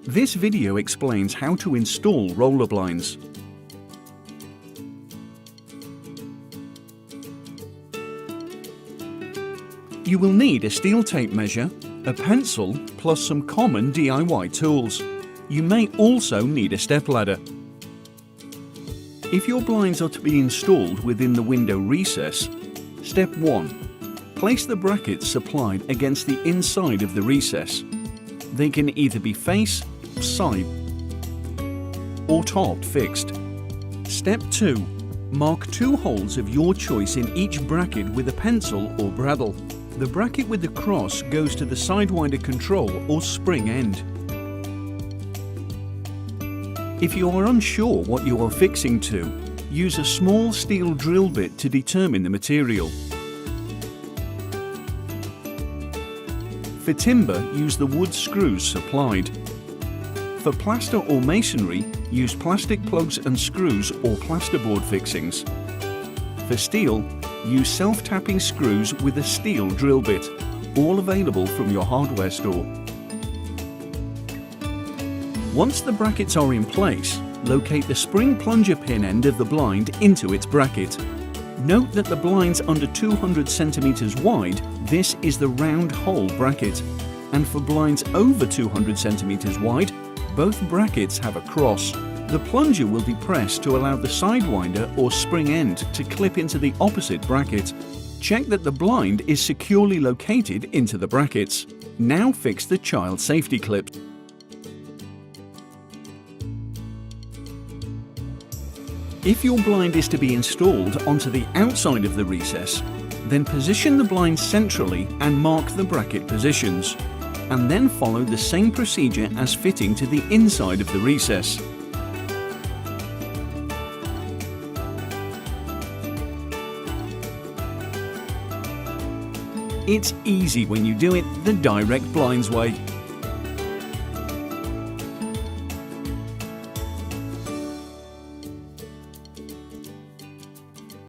This video explains how to install roller blinds. You will need a steel tape measure, a pencil, plus some common DIY tools. You may also need a stepladder. If your blinds are to be installed within the window recess, Step 1. Place the brackets supplied against the inside of the recess. They can either be face, side, or topped fixed. Step 2. Mark 2 holes of your choice in each bracket with a pencil or bradawl. The bracket with the cross goes to the sidewinder control or spring end. If you are unsure what you are fixing to, use a small steel drill bit to determine the material. For timber, use the wood screws supplied. For plaster or masonry, use plastic plugs and screws or plasterboard fixings. For steel, use self-tapping screws with a steel drill bit, all available from your hardware store. Once the brackets are in place, locate the spring plunger pin end of the blind into its bracket. Note that the blinds under 200 cm wide, this is the round hole bracket, and for blinds over 200 cm wide, both brackets have a cross. The plunger will be pressed to allow the sidewinder or spring end to clip into the opposite bracket. Check that the blind is securely located into the brackets. Now fix the child safety clip. If your blind is to be installed onto the outside of the recess, then position the blind centrally and mark the bracket positions, and then follow the same procedure as fitting to the inside of the recess. It's easy when you do it the direct blinds way.